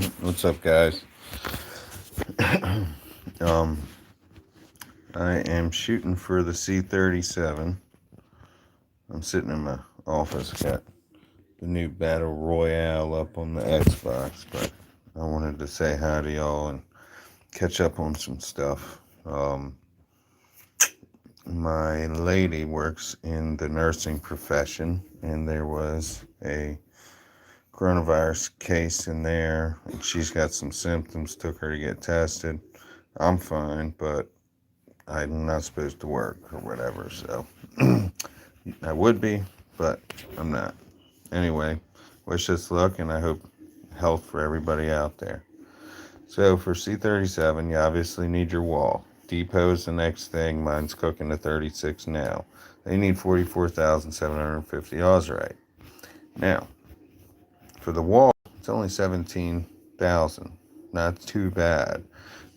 What's up, guys? Um, I am shooting for the C37. I'm sitting in my office. Got the new Battle Royale up on the Xbox, but I wanted to say hi to y'all and catch up on some stuff. My lady works in the nursing profession, and there was a coronavirus case in there, and she's got some symptoms. Took her to get tested. I'm fine, but I'm not supposed to work or whatever, so I would be, but I'm not. Anyway, wish us luck and I hope health for everybody out there. So for C37, you obviously need your wall. Depot's the next thing. Mine's cooking to 36 now. They need 44,750 Ozrite. Now, for the wall, it's only 17,000. Not too bad.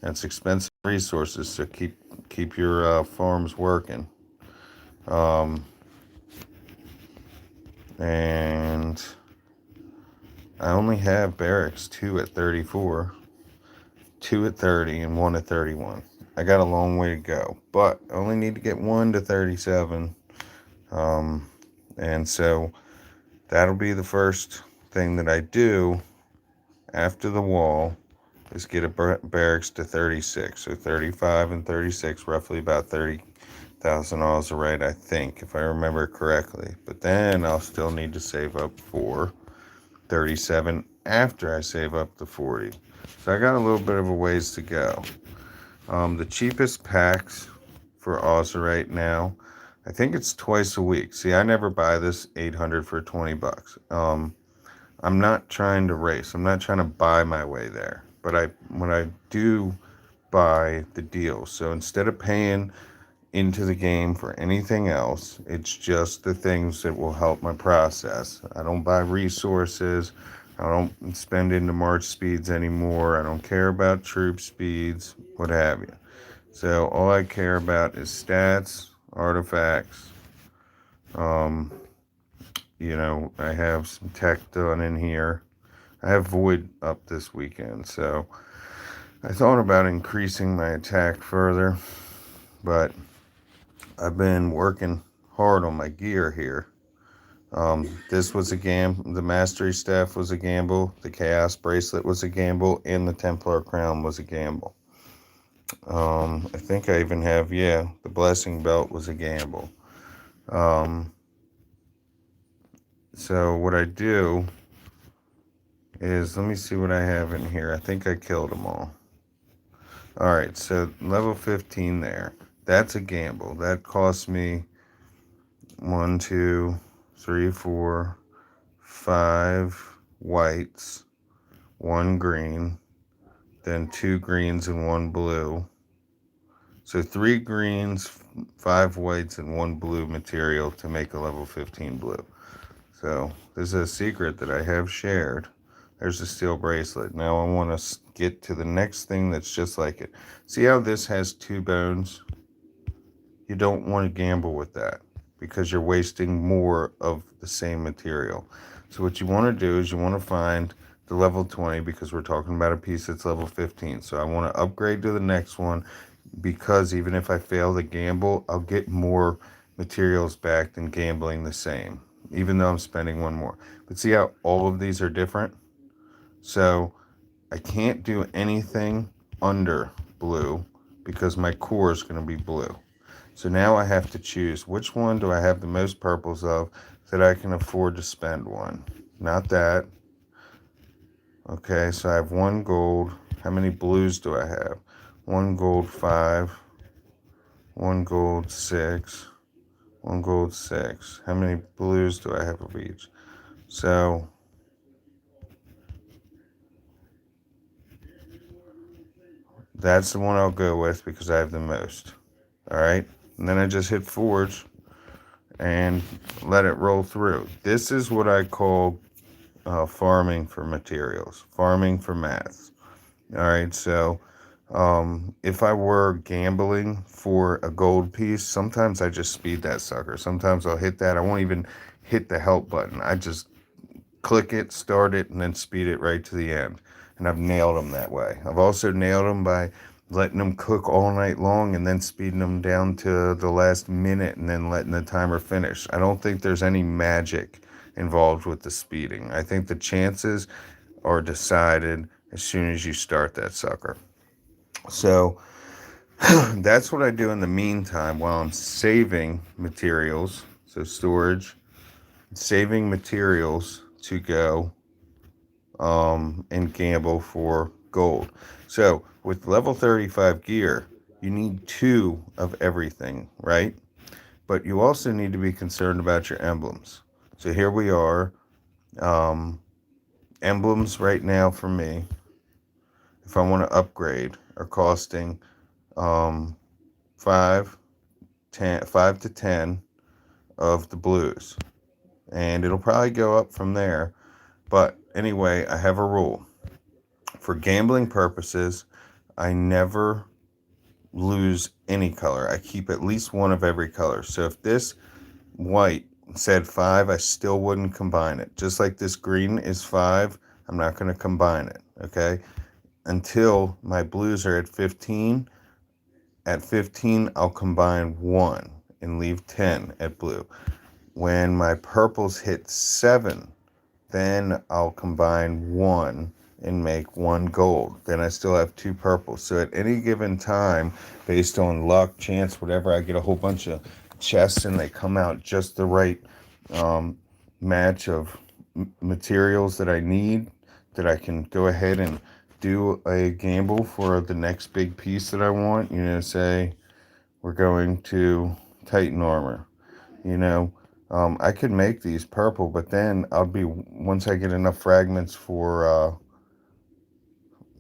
That's expensive resources, so keep your farms working. Um, and I only have barracks, 2 at 34, 2 at 30, and 1 at 31. I got a long way to go, but I only need to get 1 to 37. And so that'll be the first thing that I do after the wall is get a barracks to 36. So 35 and 36, roughly about 30,000 Ozarite, I think, if I remember correctly. But then I'll still need to save up for 37 after I save up the 40. So I got a little bit of a ways to go. The cheapest packs for Ozarite now, I think it's twice a week. See, I never buy this 800 for 20 bucks. I'm not trying to race. I'm not trying to buy my way there. But when I do buy the deal, so instead of paying into the game for anything else, it's just the things that will help my process. I don't buy resources. I don't spend into march speeds anymore. I don't care about troop speeds, what have you. So all I care about is stats, artifacts. Um, I have some tech done in here. I have Void up this weekend, so I thought about increasing my attack further, but I've been working hard on my gear here. This was a gamble. The Mastery Staff was a gamble. The Chaos Bracelet was a gamble. And the Templar Crown was a gamble. I think I even have, the Blessing Belt was a gamble. So what I do is, let me see what I have in here. I think I killed them all. All right, so level 15 there. That's a gamble. That cost me 1, 2, 3, 4, 5 whites, 1 green, then 2 greens and 1 blue. So 3 greens, 5 whites, and 1 blue material to make a level 15 blue. So there's a secret that I have shared. There's a steel bracelet. Now I want to get to the next thing that's just like it. See how this has 2 bones? You don't want to gamble with that because you're wasting more of the same material. So what you want to do is you want to find the level 20 because we're talking about a piece that's level 15. So I want to upgrade to the next one because even if I fail the gamble, I'll get more materials back than gambling the same, even though I'm spending 1 more. But see how all of these are different? So I can't do anything under blue because my core is going to be blue. So now I have to choose which one do I have the most purples of that I can afford to spend 1. Not that. Okay, so I have 1 gold. How many blues do I have? 1 gold, 5. 1 gold, 6. 1 gold, 6. How many blues do I have of each? So that's the one I'll go with because I have the most. All right. And then I just hit forge and let it roll through. This is what I call farming for materials, farming for maths. All right. So if I were gambling for a gold piece, sometimes I just speed that sucker. Sometimes I'll hit that. I won't even hit the help button. I just click it, start it, and then speed it right to the end. and I've nailed them that way. I've also nailed them by letting them cook all night long and then speeding them down to the last minute and then letting the timer finish. I don't think there's any magic involved with the speeding. I think the chances are decided as soon as you start that sucker. So that's what I do in the meantime while I'm saving materials. So storage, saving materials to go and gamble for gold. So with level 35 gear, you need 2 of everything, right? But you also need to be concerned about your emblems. So here we are. Emblems right now for me, if I want to upgrade, are costing um, 5, 10, 5 to 10 of the blues. And it'll probably go up from there. But anyway, I have a rule. For gambling purposes, I never lose any color. I keep at least one of every color. So if this white said 5, I still wouldn't combine it. Just like this green is 5, I'm not going to combine it, okay? Until my blues are at 15. At 15, I'll combine 1 and leave 10 at blue. When my purples hit 7, then I'll combine 1 and make 1 gold. Then I still have 2 purples. So at any given time, based on luck, chance, whatever, I get a whole bunch of chests and they come out just the right match of materials that I need, that I can go ahead and do a gamble for the next big piece that I want. You know, say we're going to Titan armor. You know, I could make these purple, but then I'll be, once I get enough fragments for,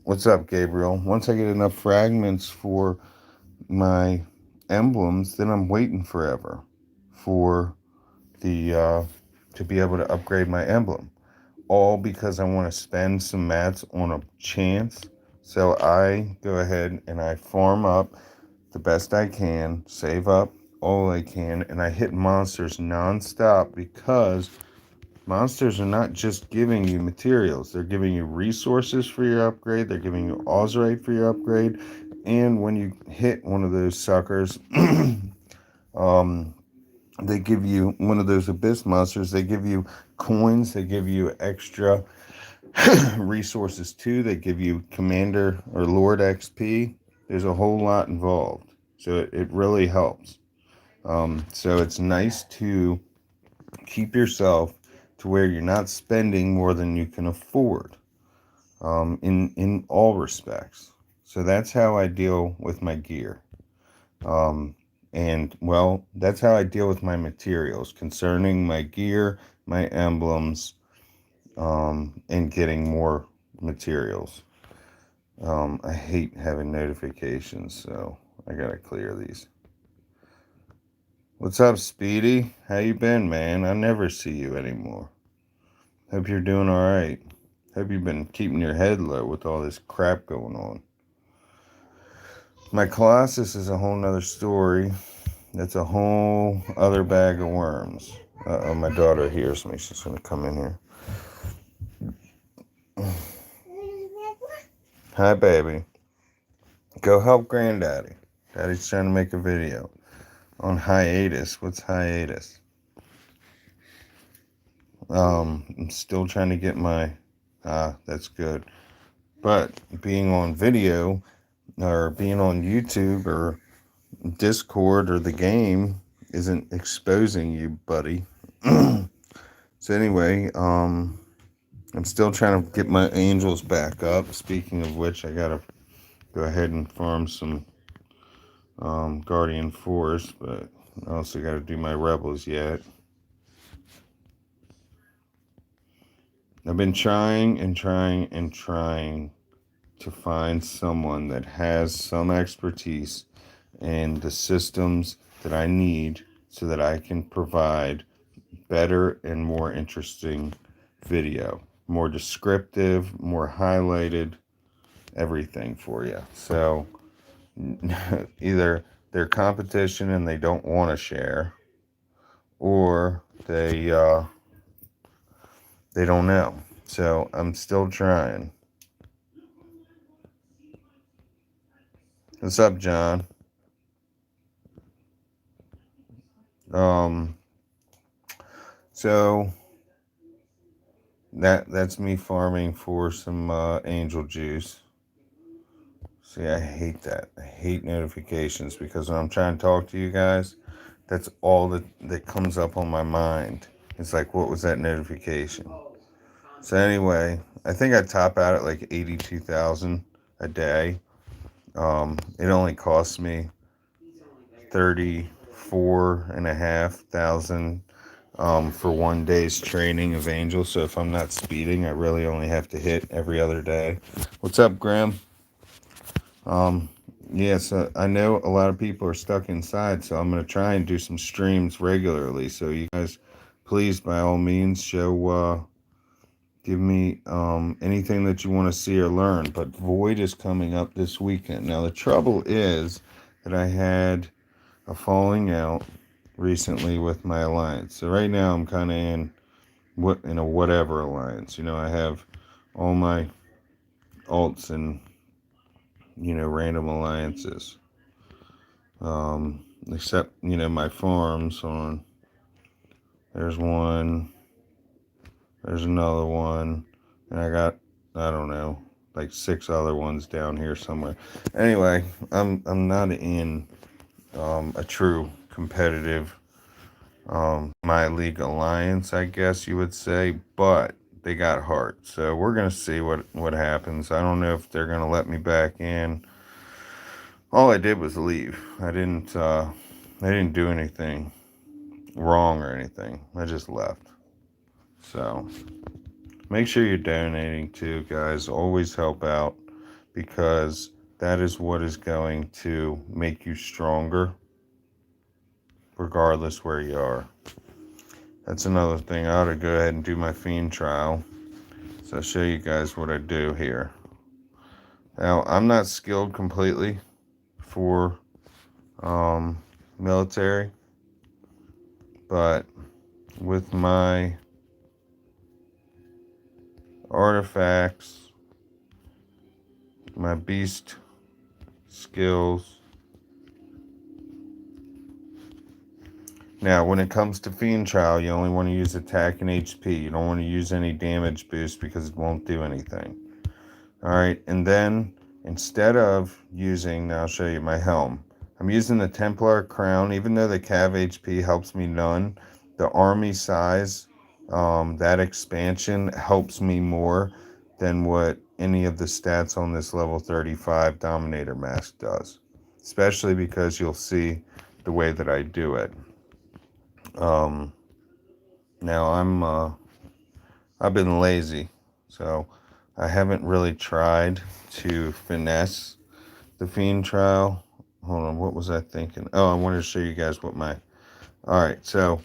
what's up, Gabriel? Once I get enough fragments for my emblems, then I'm waiting forever for to be able to upgrade my emblem. All because I want to spend some mats on a chance. So I go ahead and I farm up the best I can, save up all I can, and I hit monsters nonstop because monsters are not just giving you materials. They're giving you resources for your upgrade. They're giving you Ozrite for your upgrade. And when you hit one of those suckers, they give you one of those abyss monsters. They give you coins. They give you extra resources too. They give you commander or lord XP. There's a whole lot involved. So it really helps. So it's nice to keep yourself to where you're not spending more than you can afford in all respects. So that's how I deal with my gear. And well, that's how I deal with my materials concerning my gear, my emblems, and getting more materials. I hate having notifications, so I gotta clear these. What's up, Speedy? How you been, man? I never see you anymore. Hope you're doing alright. Hope you've been keeping your head low with all this crap going on. My Colossus is a whole nother story. That's a whole other bag of worms. Uh-oh, my daughter hears me. She's gonna come in here. Hi, baby. Go help Granddaddy. Daddy's trying to make a video. On hiatus. What's hiatus? I'm still trying to get my... that's good. But being on video, or being on YouTube, or Discord, or the game, isn't exposing you, buddy. So anyway, I'm still trying to get my angels back up. Speaking of which, I gotta go ahead and farm some Guardian Force, but I also gotta do my rebels yet. I've been trying and trying and trying to find someone that has some expertise in the systems that I need so that I can provide better and more interesting video, more descriptive, more highlighted, everything for you. So either they're competition and they don't want to share, or they don't know. So I'm still trying. What's up, John? Um, so that's me farming for some angel juice. See, I hate that. I hate notifications because when I'm trying to talk to you guys, that's all that comes up on my mind. It's like, what was that notification? So anyway, I think I top out at like 82,000 a day. It only costs me 34,500 for 1 day's training of Angel. So if I'm not speeding, I really only have to hit every other day. What's up, Graham? Um, yeah, so I know a lot of people are stuck inside, so I'm gonna try and do some streams regularly. So you guys, please, by all means, give me anything that you want to see or learn. But Void is coming up this weekend. Now the trouble is that I had a falling out recently with my alliance. So right now I'm kind of in a whatever alliance. You know, I have all my alts and random alliances. Except my farms on. There's one. There's another one, and I don't know like six other ones down here somewhere. Anyway, I'm not in a true competitive my league alliance, I guess you would say, but they got heart. So we're gonna see what happens. I don't know if they're gonna let me back in. All I did was leave. I didn't do anything wrong or anything. I just left. So make sure you're donating too, guys. Always help out because that is what is going to make you stronger regardless where you are. That's another thing. I ought to go ahead and do my fiend trial. So I'll show you guys what I do here. Now, I'm not skilled completely for military, but with my artifacts, my beast skills. Now, when it comes to fiend trial, you only want to use attack and HP. You don't want to use any damage boost because it won't do anything. All right, and then instead of using, now I'll show you my helm. I'm using the Templar crown, even though the Cav HP helps me none. The army size, that expansion helps me more than what any of the stats on this level 35 Dominator mask does. Especially because you'll see the way that I do it. Now I've been lazy, so I haven't really tried to finesse the fiend trial. Hold on, what was I thinking? Oh, I wanted to show you guys what my. All right, so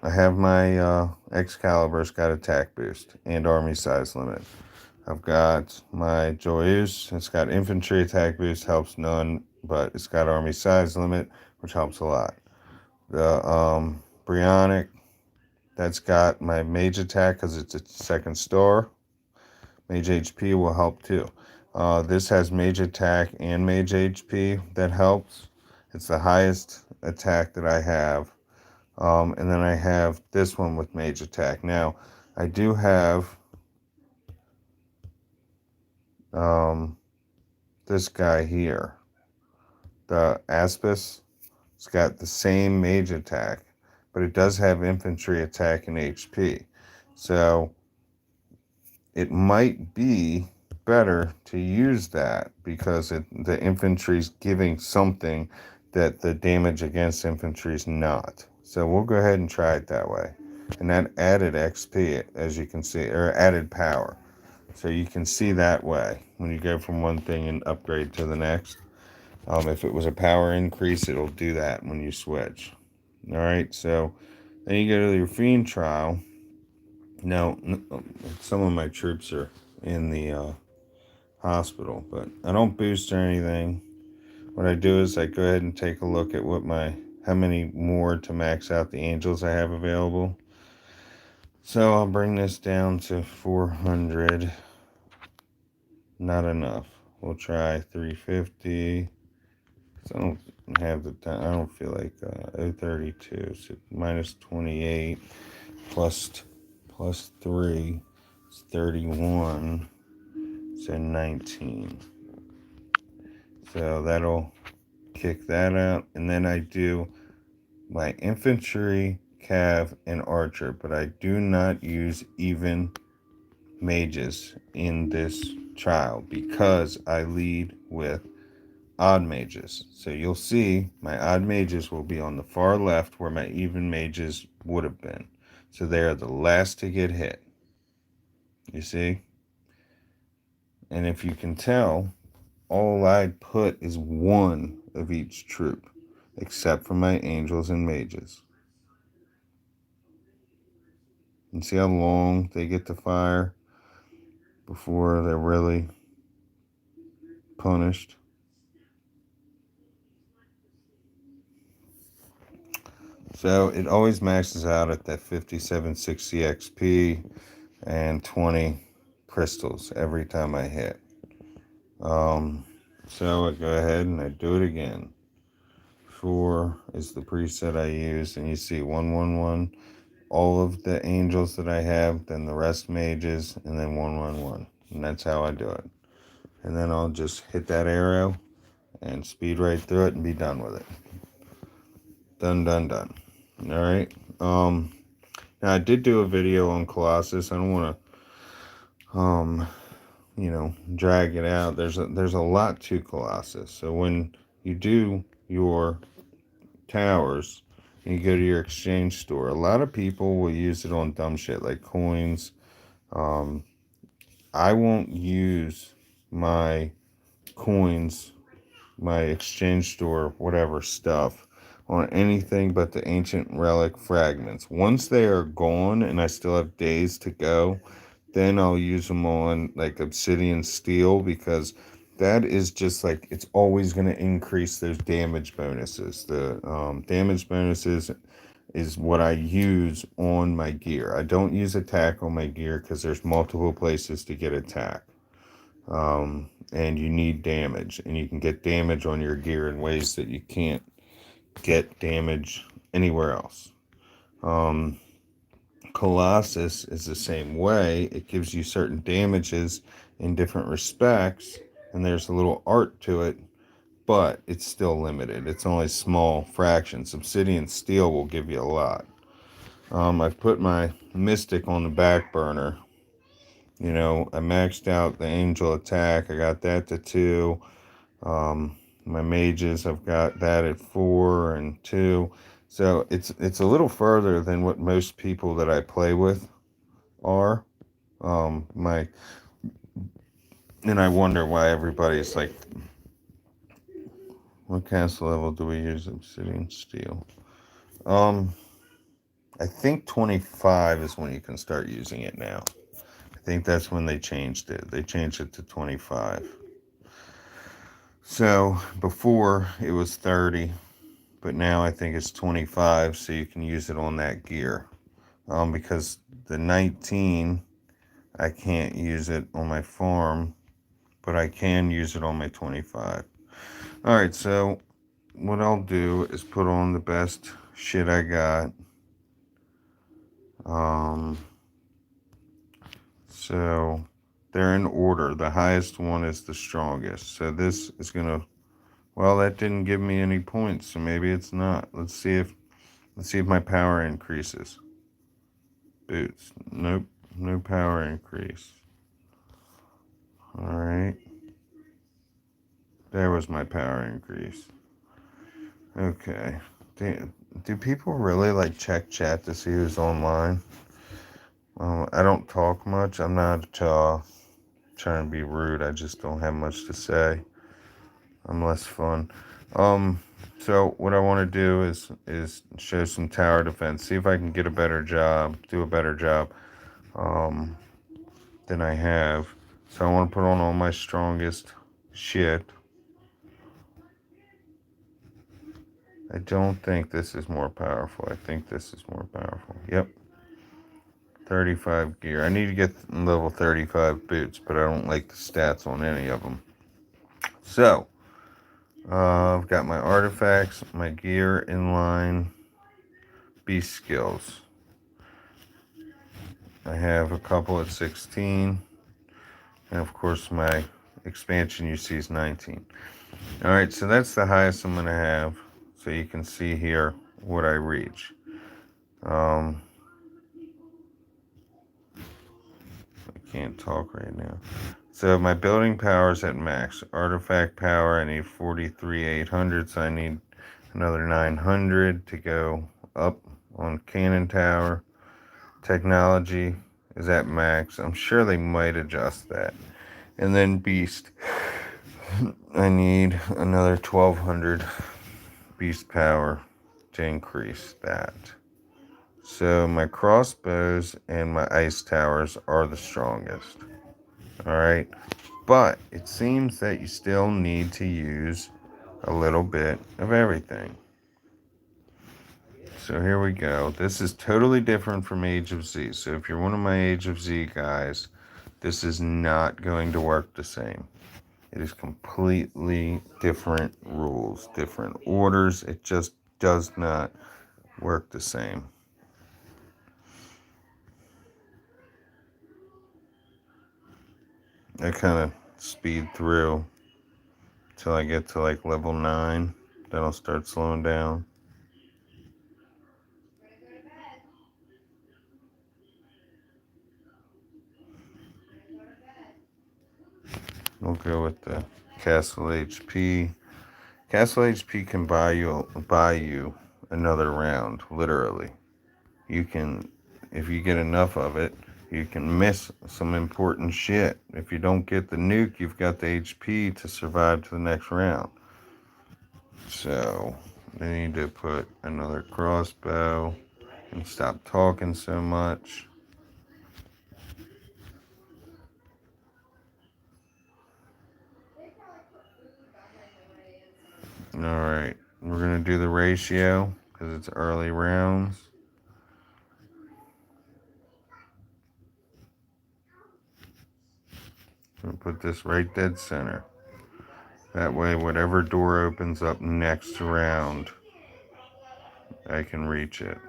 I have my Excalibur's got attack boost and army size limit. I've got my Joyeuse. It's got infantry attack boost, helps none, but it's got army size limit, which helps a lot. The Brionic, that's got my mage attack because it's a second star. Mage HP will help too. This has mage attack and mage HP that helps. It's the highest attack that I have. And then I have this one with mage attack. Now, I do have this guy here. The Aspis. It's got the same mage attack, but it does have infantry attack and HP. So it might be better to use that because the infantry's giving something that the damage against infantry is not. So we'll go ahead and try it that way. And that added XP, as you can see, or added power. So you can see that way when you go from one thing and upgrade to the next. If it was a power increase, it'll do that when you switch. All right, so then you go to your fiend trial. Now, some of my troops are in the hospital, but I don't boost or anything. What I do is I go ahead and take a look at how many more to max out the angels I have available. So I'll bring this down to 400. Not enough. we'll try 350. So I don't have the time. I don't feel like 032. So minus 28 plus 3 is 31. So 19. So that'll kick that out. And then I do my infantry, cav, and archer. But I do not use even mages in this trial because I lead with odd mages. So you'll see my odd mages will be on the far left where my even mages would have been. So they are the last to get hit. You see? And if you can tell, all I put is one of each troop, except for my angels and mages. And see how long they get to fire before they're really punished? So it always maxes out at that 5760 XP and 20 crystals every time I hit. So I go ahead and I do it again. 4 is the preset I use, and you see 111, all of the angels that I have, then the rest mages, and then 111. And that's how I do it. And then I'll just hit that arrow and speed right through it and be done with it. Done, done, done. All right. Now I did do a video on Colossus. I don't want to drag it out. There's a lot to Colossus. So when you do your towers and you go to your exchange store, a lot of people will use it on dumb shit like coins. I won't use my coins, my exchange store, whatever stuff on anything but the ancient relic fragments. Once they are gone and I still have days to go, then I'll use them on like obsidian steel, because that is just like, it's always going to increase those damage bonuses. The damage bonuses is what I use on my gear. I don't use attack on my gear because there's multiple places to get attack. And you need damage, and you can get damage on your gear in ways that you can't get damage anywhere else. Colossus is the same way. It gives you certain damages in different respects, and there's a little art to it, but it's still limited. It's only small fractions. Obsidian steel will give you a lot. I've put my mystic on the back burner. I maxed out the angel attack. I got that to 2. My mages, I've got that at 4 and 2. So it's a little further than what most people that I play with are. And I wonder why everybody's like, what castle level do we use obsidian steel? I think 25 is when you can start using it now. I think that's when they changed it. They changed it to 25. So before it was 30, but now I think it's 25, so you can use it on that gear. Because the 19, I can't use it on my farm, but I can use it on my 25. All right, so what I'll do is put on the best shit I got. So they're in order. The highest one is the strongest. So this is gonna, well, that didn't give me any points, so maybe it's not. Let's see if my power increases. Boots. Nope. No power increase. All right. There was my power increase. Okay. Do people really like check chat to see who's online? I don't talk much. I'm not trying to be rude. I just don't have much to say. I'm less fun. So what I want to do is show some tower defense. See if I can get a better job, do a better job than I have. So I want to put on all my strongest shit. I don't think this is more powerful. I think this is more powerful. Yep. 35 gear. I need to get level 35 boots, but I don't like the stats on any of them. So, I've got my artifacts, my gear, inline, beast skills. I have a couple at 16, and of course my expansion you see is 19. Alright, so that's the highest I'm going to have, so you can see here what I reach. I can't talk right now. So my building power is at max. Artifact power, I need 43,800, so I need another 900 to go up on cannon tower. Technology is at max. I'm sure they might adjust that. And then beast, I need another 1,200 beast power to increase that. So my crossbows and my ice towers are the strongest. Alright, but it seems that you still need to use a little bit of everything. So here we go. This is totally different from Age of Z. So if you're one of my Age of Z guys, this is not going to work the same. It is completely different rules, different orders. It just does not work the same. I kind of speed through till I get to like level 9. Then I'll start slowing down. We'll go with the Castle HP. Castle HP can buy you another round, literally. You can, if you get enough of it, you can miss some important shit. If you don't get the nuke, you've got the HP to survive to the next round. So, they need to put another crossbow and stop talking so much. Alright, we're going to do the ratio because it's early rounds. I'm going to put this right dead center. That way, whatever door opens up next round, I can reach it.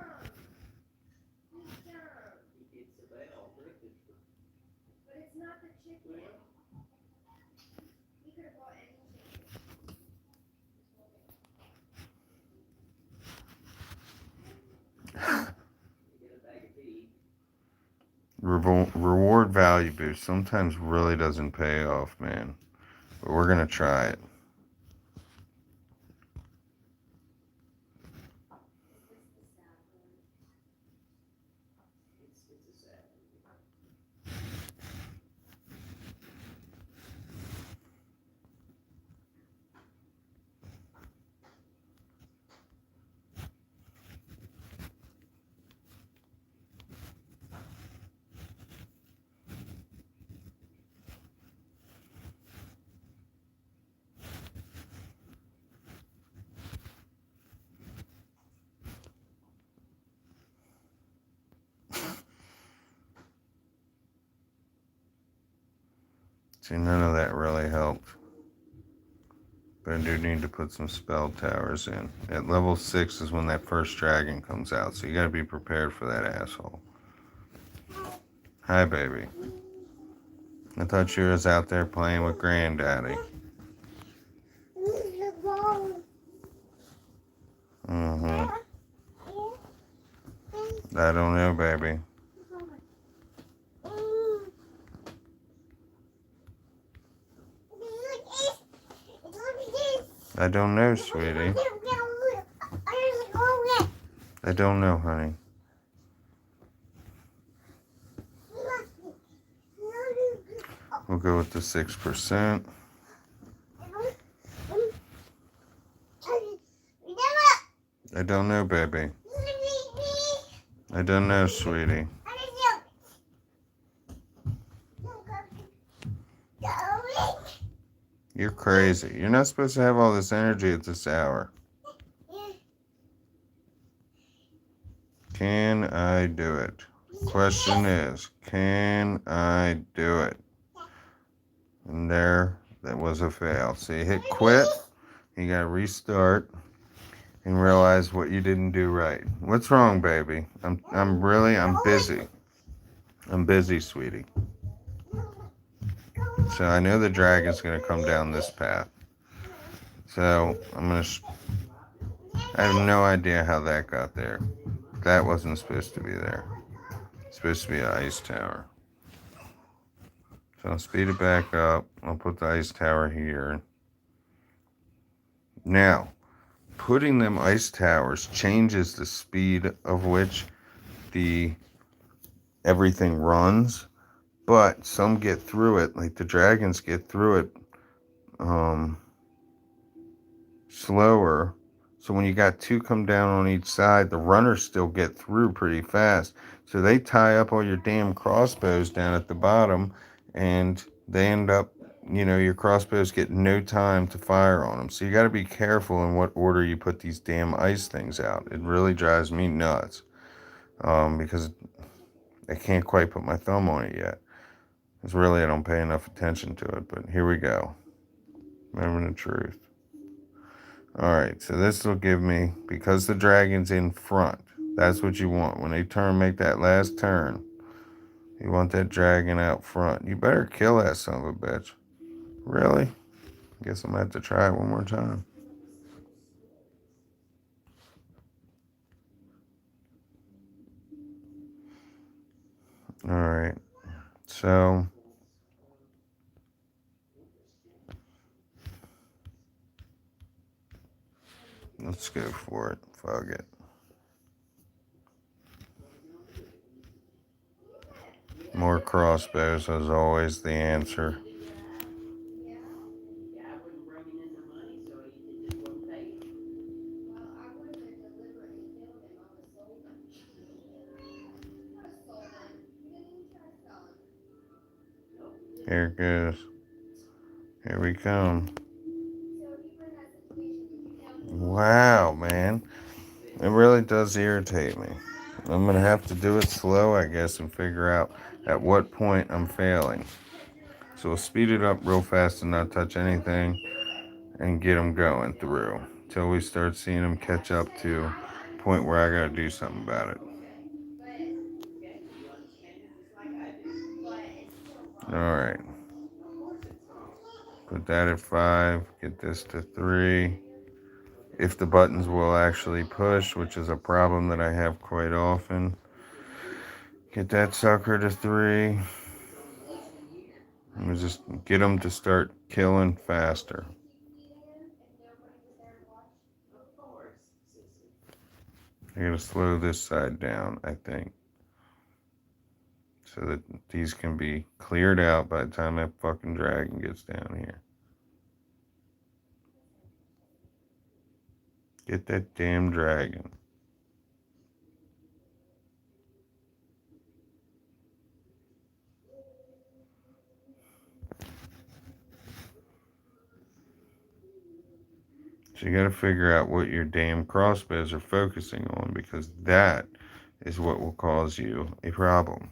Reward value boost sometimes really doesn't pay off, man. But we're going to try it. See, none of that really helped. But I do need to put some spell towers in. At level 6 is when that first dragon comes out, so you gotta be prepared for that asshole. Hi, baby. I thought you was out there playing with Granddaddy. I don't know, baby. I don't know, sweetie. I don't know, honey. We'll go with the 6%. I don't know, baby. I don't know, sweetie. You're crazy. You're not supposed to have all this energy at this hour. Can I do it? Question is, can I do it? And there That was a fail. So you hit quit. You gotta restart and realize what you didn't do right. What's wrong, baby? I'm busy. I'm busy, sweetie. So I know the dragon's gonna come down this path. So I have no idea how that got there. That wasn't supposed to be there. It's supposed to be an ice tower. So I'll speed it back up. I'll put the ice tower here. Now, putting them ice towers changes the speed of which the everything runs, but some get through it, like the dragons get through it slower. So when you got two come down on each side, the runners still get through pretty fast. So they tie up all your damn crossbows down at the bottom, and they end up, your crossbows get no time to fire on them. So you got to be careful in what order you put these damn ice things out. It really drives me nuts because I can't quite put my thumb on it yet. Because really I don't pay enough attention to it. But here we go. Remember the truth. Alright, so this will give me, because the dragon's in front, that's what you want. When they make that last turn, you want that dragon out front. You better kill that son of a bitch. Really? Guess I'm going to have to try it one more time. Alright, so let's go for it. Fuck it. More crossbows is always the answer. Here it goes. Here we come. Wow, man. It really does irritate me. I'm going to have to do it slow, I guess, and figure out at what point I'm failing. So we'll speed it up real fast and not touch anything and get them going through until we start seeing them catch up to a point where I got to do something about it. Alright. Put that at 5. Get this to 3. If the buttons will actually push, which is a problem that I have quite often. Get that sucker to 3. And just get them to start killing faster. I gotta slow this side down, I think, so that these can be cleared out by the time that fucking dragon gets down here. Get that damn dragon. So you gotta figure out what your damn crossbows are focusing on, because that is what will cause you a problem.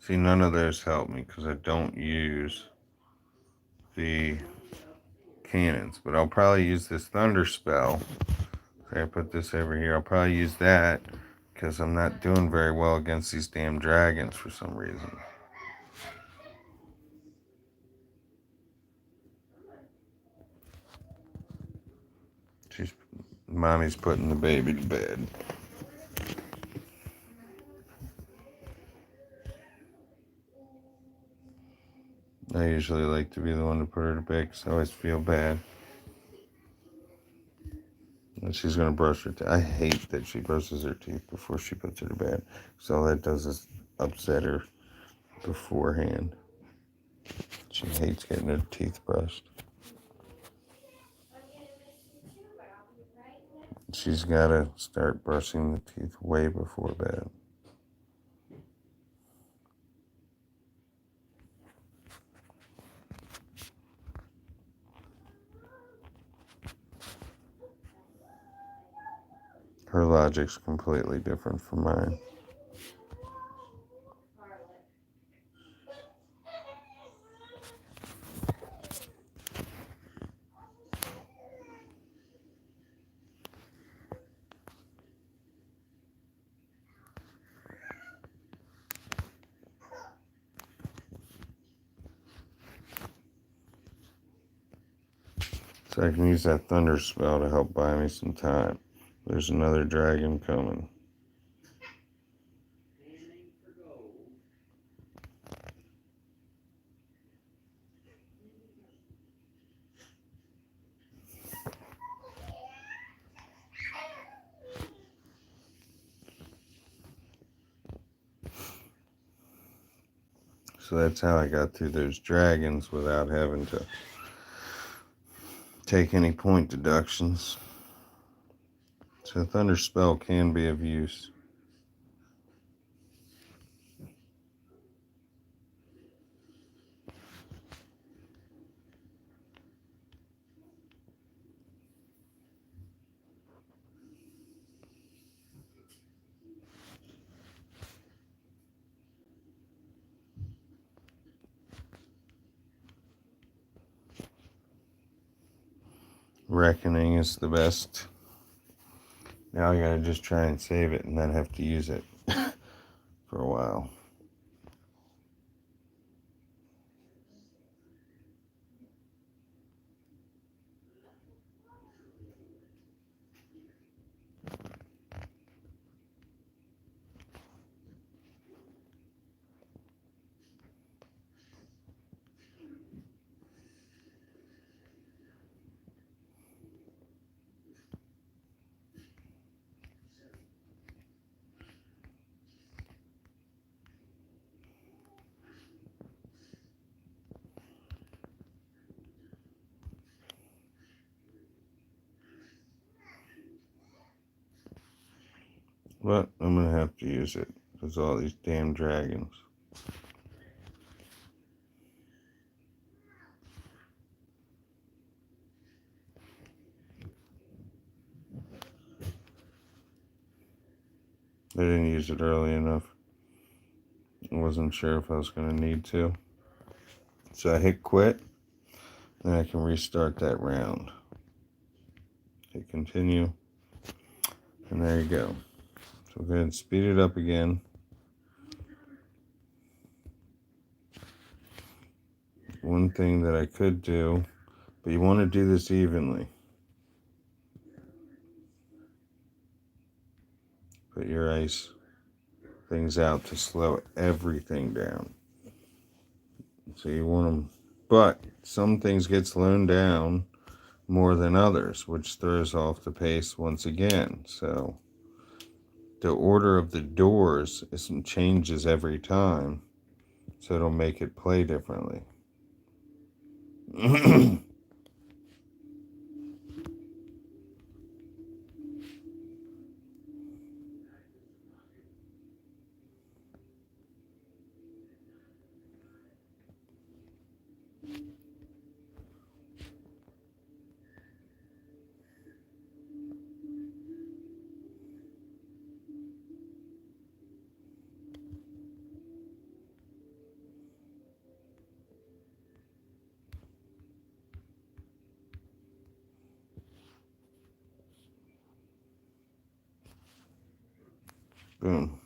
See, none of those help me because I don't use the cannons, but I'll probably use this thunder spell. Okay, I put this over here. I'll probably use that because I'm not doing very well against these damn dragons for some reason. Mommy's putting the baby to bed. I usually like to be the one to put her to bed because I always feel bad. And she's going to brush her teeth. I hate that she brushes her teeth before she puts her to bed. So all that does is upset her beforehand. She hates getting her teeth brushed. She's got to start brushing the teeth way before bed. Her logic's completely different from mine. So I can use that thunder spell to help buy me some time. There's another dragon coming. So that's how I got through those dragons without having to take any point deductions. So thunder spell can be of use. Reckoning is the best. Now I gotta just try and save it and then have to use it for a while. But I'm gonna have to use it because all these damn dragons. I didn't use it early enough. I wasn't sure if I was gonna need to. So I hit quit, then I can restart that round. Hit continue, and there you go. So go ahead and speed it up again. One thing that I could do, but you want to do this evenly. Put your ice things out to slow everything down. So you want them, but some things get slowed down more than others, which throws off the pace once again. So the order of the doors changes every time, so it'll make it play differently. Boom.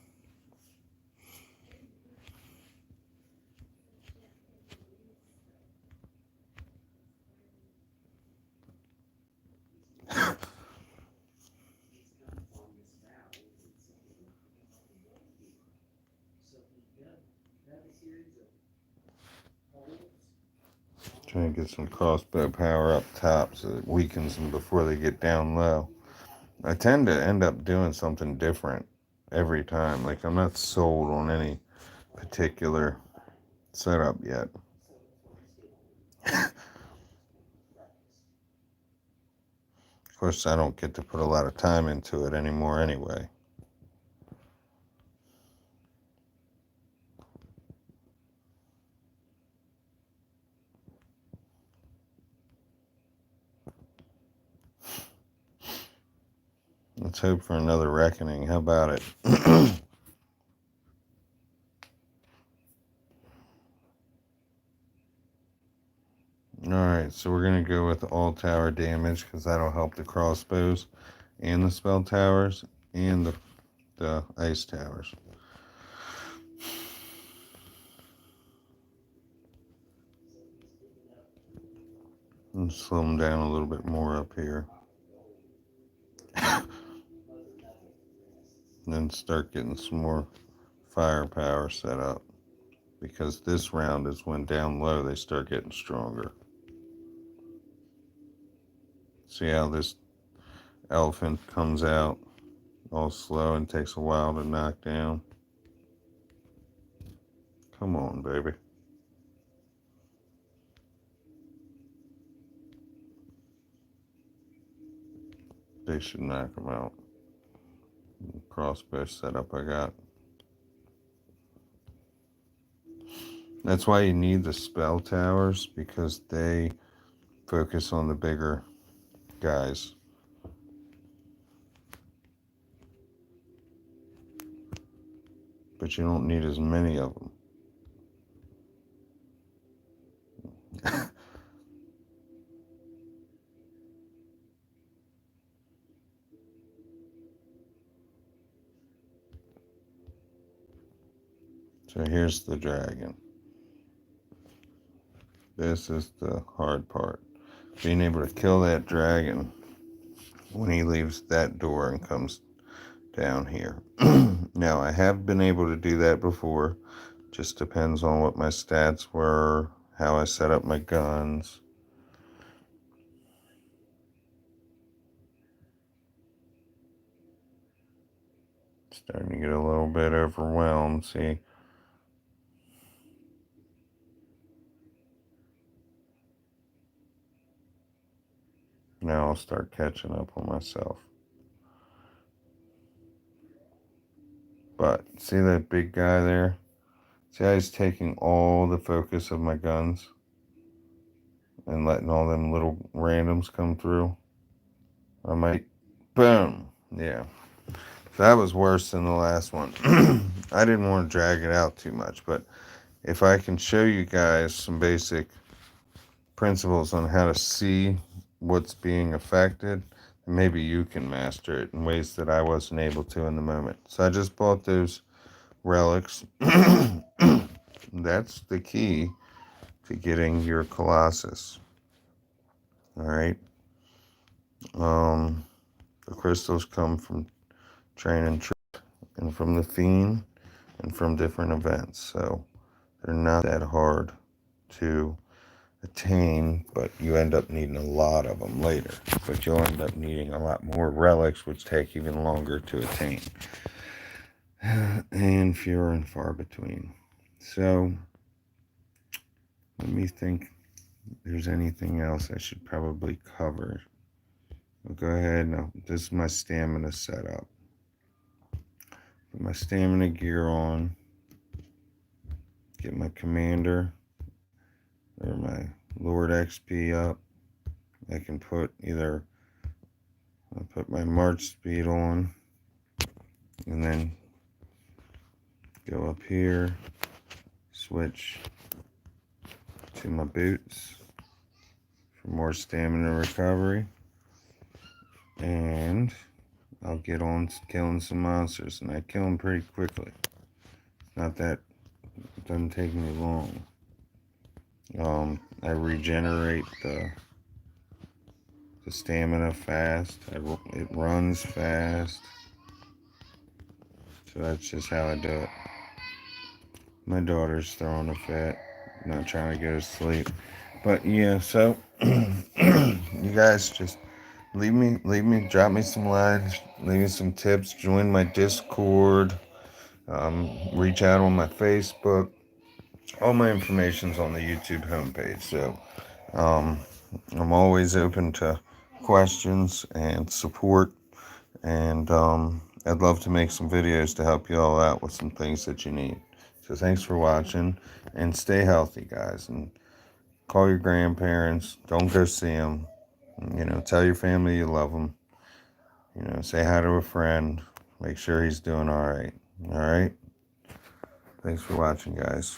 Try and get some crossbow power up top so it weakens them before they get down low. I tend to end up doing something different every time. Like, I'm not sold on any particular setup yet. Of course, I don't get to put a lot of time into it anymore anyway. Let's hope for another reckoning. How about it? Alright, so we're going to go with all tower damage because that'll help the crossbows and the spell towers and the ice towers. And slow them down a little bit more up here. And then start getting some more firepower set up. Because this round is when down low they start getting stronger. See how this elephant comes out all slow and takes a while to knock down? Come on, baby. They should knock them out. Crossbow setup I got. That's why you need the spell towers, because they focus on the bigger guys. But you don't need as many of them. So here's the dragon. This is the hard part. Being able to kill that dragon when he leaves that door and comes down here. Now, I have been able to do that before. Just depends on what my stats were, how I set up my guns. Starting to get a little bit overwhelmed, see? Now I'll start catching up on myself. But see that big guy there? See how he's taking all the focus of my guns and letting all them little randoms come through? I might, boom, yeah. That was worse than the last one. I didn't want to drag it out too much, but if I can show you guys some basic principles on how to see what's being affected, maybe you can master it in ways that I wasn't able to in the moment. So I just bought those relics. That's the key to getting your Colossus. All right. The crystals come from Train and Trip and from the Fiend and from different events. So they're not that hard to attain, but you end up needing a lot of them later. But you'll end up needing a lot more relics, which take even longer to attain. And fewer and far between. So, let me think if there's anything else I should probably cover. I'll go ahead now. This is my stamina setup. Put my stamina gear on. Get my commander or my Lord XP up. I can put I'll put my march speed on and then go up here, switch to my boots for more stamina recovery, and I'll get on killing some monsters, and I kill them pretty quickly. Not that it doesn't take me long. I regenerate the stamina fast. It runs fast. So that's just how I do it. My daughter's throwing a fit. Not trying to go to sleep. But yeah, so you guys just drop me some lines, leave me some tips, join my Discord, reach out on my Facebook. All my information's on the YouTube homepage. So I'm always open to questions and support. And I'd love to make some videos to help you all out with some things that you need. So thanks for watching, and stay healthy, guys. And call your grandparents. Don't go see them. Tell your family you love them. Say hi to a friend. Make sure he's doing all right. All right. Thanks for watching, guys.